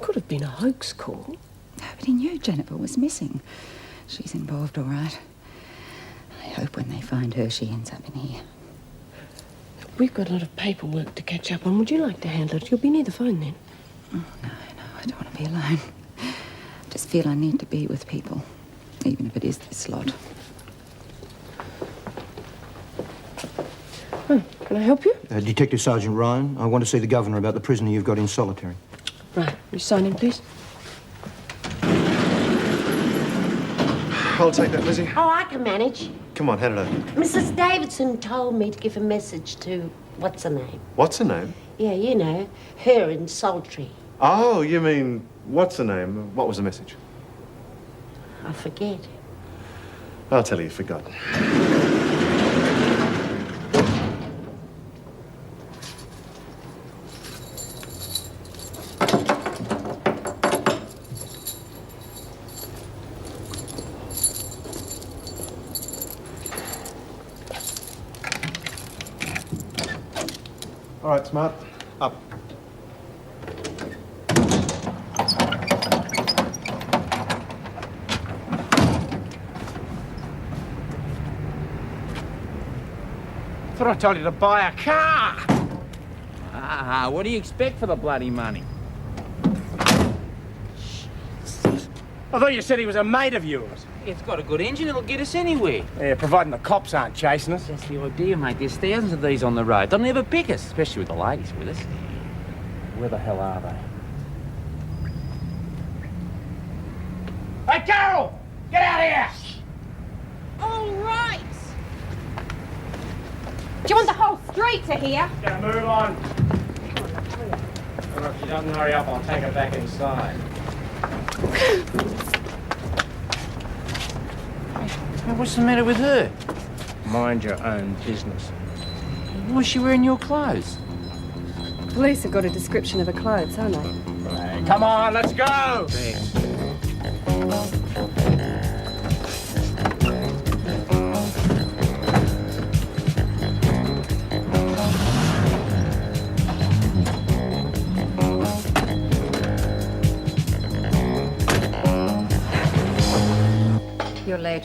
could have been a hoax call. No, but he knew Jennifer was missing. She's involved, all right. I hope when they find her, she ends up in here. We've got a lot of paperwork to catch up on. Would you like to handle it? You'll be near the phone then. Oh, no, I don't want to be alone. I just feel I need to be with people, even if it is this lot. Oh, can I help you? Detective Sergeant Ryan, I want to see the governor about the prisoner you've got in solitary. Right. You sign in, please. I'll take that, Lizzie. Oh, I can manage. Come on, hand it over. Mrs. Davidson told me to give a message to what's her name? What's her name? Yeah, you know, her in Sultry. Oh, you mean, what's her name? What was the message? I forget. I'll tell you, forgotten. All right, Smart. Up. Thought I told you to buy a car. Ah, what do you expect for the bloody money? I thought you said he was a mate of yours. It's got a good engine, it'll get us anywhere. Yeah, providing the cops aren't chasing us. That's the idea, mate. There's thousands of these on the road. They'll never pick us, especially with the ladies with us. Where the hell are they? Hey, Carol! Get out of here! All right. Do you want the whole street to hear? Gonna move on. Or if she doesn't hurry up, I'll take her back inside. Hey, what's the matter with her? Mind your own business. Why is she wearing your clothes? Police have got a description of her clothes, haven't they? Hey, come on, let's go! Thanks. You're late.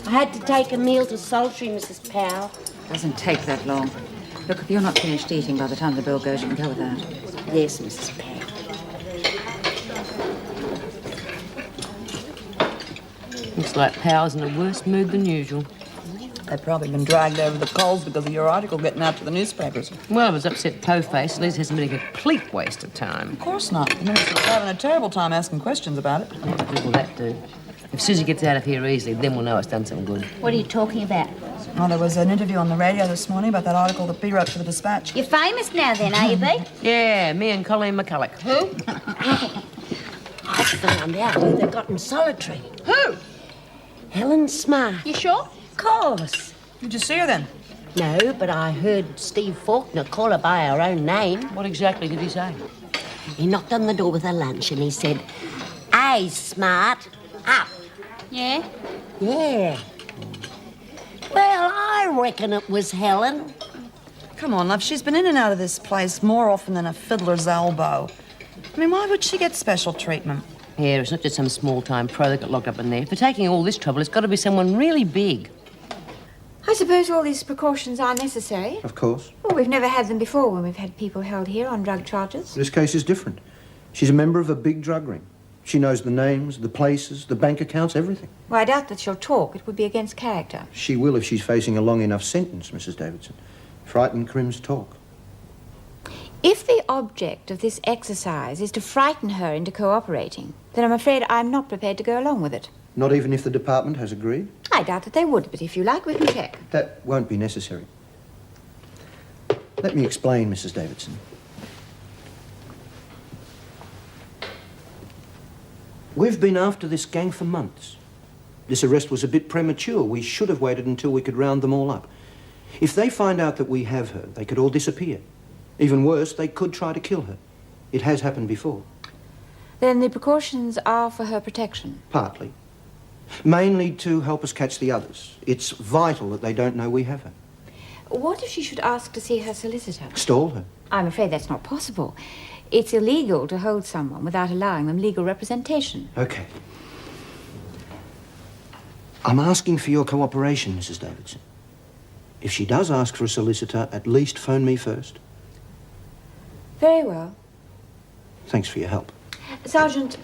I had to take a meal to Sultry, Mrs. Powell. Doesn't take that long. Look, if you're not finished eating by the time the bill goes, you can go with that. Yes, Mrs. Powell. Looks like Powell's in a worse mood than usual. They've probably been dragged over the coals because of your article getting out to the newspapers. Well, it was upset po-face. Liz hasn't been a complete waste of time. Of course not. The minister's having a terrible time asking questions about it. What good will that do? If Susie gets out of here easily, then we'll know it's done some good. What are you talking about? Well, there was an interview on the radio this morning about that article that B wrote for the Dispatch. You're famous now then, are you, B? Yeah, me and Colleen McCulloch. Who? I found out who they got in solitary. Who? Helen Smart. You sure? Of course. Did you see her then? No, but I heard Steve Faulkner call her by her own name. What exactly did he say? He knocked on the door with her lunch and he said, "Hey, Smart, up." Yeah? Yeah. Well, I reckon it was Helen. Come on, love. She's been in and out of this place more often than a fiddler's elbow. I mean, why would she get special treatment? Yeah, it's not just some small-time pro that got locked up in there. For taking all this trouble, it's got to be someone really big. I suppose all these precautions are necessary. Of course. Well, we've never had them before when we've had people held here on drug charges. This case is different. She's a member of a big drug ring. She knows the names, the places, the bank accounts, everything. Well, I doubt that she'll talk. It would be against character. She will if she's facing a long enough sentence, Mrs. Davidson. Frightened crims talk. If the object of this exercise is to frighten her into cooperating, then I'm afraid I'm not prepared to go along with it. Not even if the department has agreed? I doubt that they would, but if you like, we can check. That won't be necessary. Let me explain, Mrs. Davidson. We've been after this gang for months. This arrest was a bit premature. We should have waited until we could round them all up. If they find out that we have her, they could all disappear. Even worse, they could try to kill her. It has happened before. Then the precautions are for her protection. Partly. Mainly to help us catch the others. It's vital that they don't know we have her. What if she should ask to see her solicitor? Stall her. I'm afraid that's not possible. It's illegal to hold someone without allowing them legal representation. Okay. I'm asking for your cooperation, Mrs. Davidson. If she does ask for a solicitor, at least phone me first. Very well. Thanks for your help. Sergeant,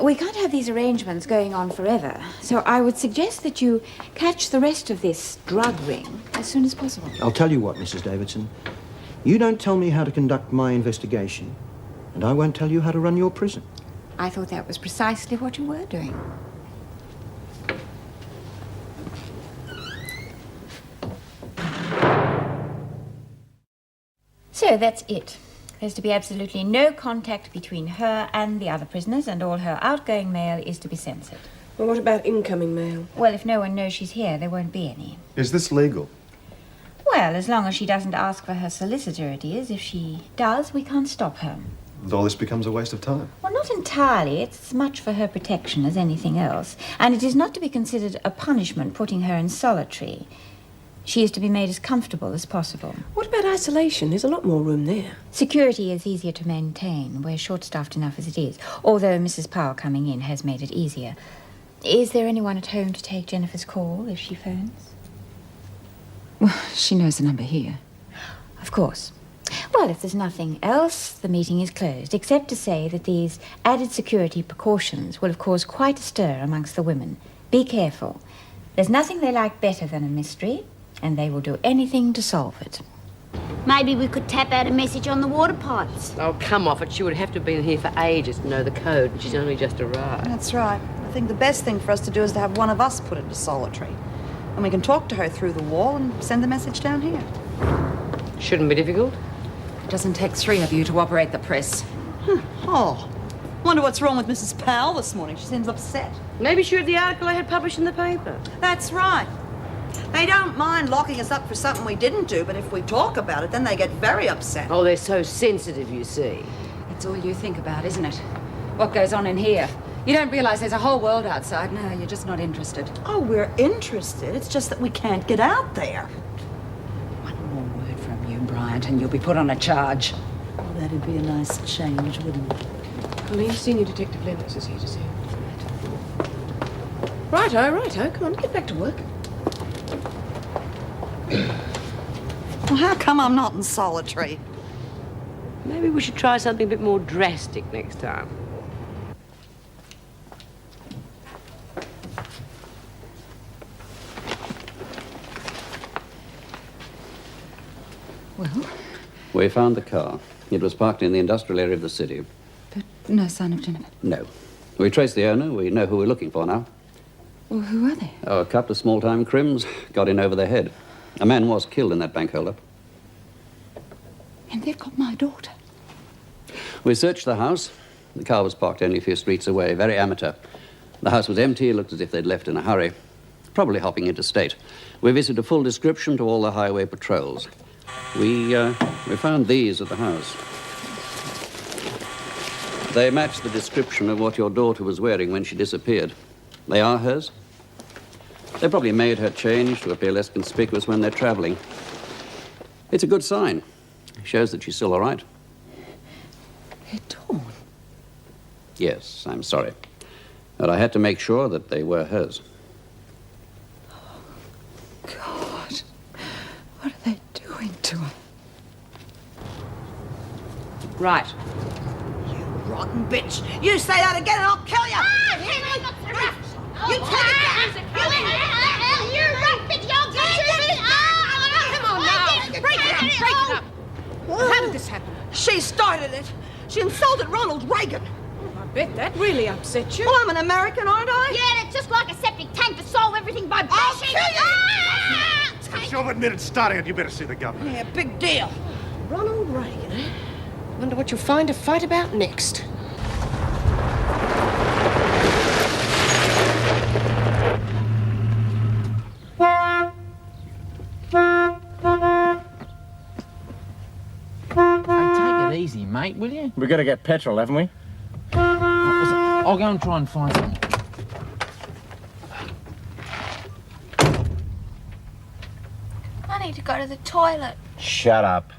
we can't have these arrangements going on forever, so I would suggest that you catch the rest of this drug ring as soon as possible. I'll tell you what, Mrs. Davidson. You don't tell me how to conduct my investigation, and I won't tell you how to run your prison. I thought that was precisely what you were doing. So that's it. There's to be absolutely no contact between her and the other prisoners, and all her outgoing mail is to be censored. Well, what about incoming mail? Well, if no one knows she's here, there won't be any. Is this legal? Well, as long as she doesn't ask for her solicitor, it is. If she does, we can't stop her. And all this becomes a waste of time. Well, not entirely. It's as much for her protection as anything else. And it is not to be considered a punishment putting her in solitary. She is to be made as comfortable as possible. What about isolation? There's a lot more room there. Security is easier to maintain. We're short-staffed enough as it is, although Mrs. Powell coming in has made it easier. Is there anyone at home to take Jennifer's call if she phones? Well, she knows the number here. Of course. Well, if there's nothing else, the meeting is closed, except to say that these added security precautions will have caused quite a stir amongst the women. Be careful. There's nothing they like better than a mystery, and they will do anything to solve it. Maybe we could tap out a message on the water pipes. Oh, come off it. She would have to have been here for ages to know the code, and she's only just arrived. That's right. I think the best thing for us to do is to have one of us put into solitary. And we can talk to her through the wall and send the message down here. Shouldn't be difficult. It doesn't take three of you to operate the press. Oh, wonder what's wrong with Mrs. Powell this morning. She seems upset. Maybe she read the article I had published in the paper. That's right. They don't mind locking us up for something we didn't do, but if we talk about it, then they get very upset. Oh, they're so sensitive, you see. It's all you think about, isn't it? What goes on in here? You don't realize there's a whole world outside. No, you're just not interested. Oh, we're interested. It's just that we can't get out there. One more word from you, Bryant, and you'll be put on a charge. Well, that'd be a nice change, wouldn't it? Colleen, Senior Detective Lennox is here to see you. Righto. Come on, get back to work. Well, how come I'm not in solitary? Maybe we should try something a bit more drastic next time. Well, We found the car. It was parked in the industrial area of the city. but no sign of Jennifer. No. We traced the owner. We know who we're looking for now. Well, who are they? Oh, a couple of small-time crims got in over their head. A man was killed in that bank hold-up. And they've got my daughter. We searched the house. The car was parked only a few streets away, very amateur. The house was empty. It looked as if they'd left in a hurry, probably hopping interstate. We've issued a full description to all the highway patrols. We found these at the house. They match the description of what your daughter was wearing when she disappeared. They are hers. They probably made her change to appear less conspicuous when they're traveling. It's a good sign. Shows that she's still all right. They're torn. Yes, I'm sorry. But I had to make sure that they were hers. God, what are they doing to her? Right. You rotten bitch. You say that again and I'll kill you. You take it back. You rotten bitch, you'll get me. Come on now. Break it up. How did this happen? She started it. She insulted Ronald Reagan. I bet that really upset you. Well, I'm an American, aren't I? Yeah, it's just like a septic tank to solve everything by I'll bashing. kill you. If you've admitted starting it, you better see the governor. Yeah, big deal. Ronald Reagan, eh? Wonder what you'll find to fight about next. Hey, take it easy, mate, will you? We've got to get petrol, haven't we? I'll go and try and find some. I need to go to the toilet. Shut up.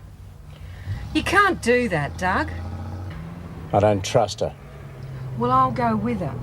You can't do that, Doug. I don't trust her. Well, I'll go with her.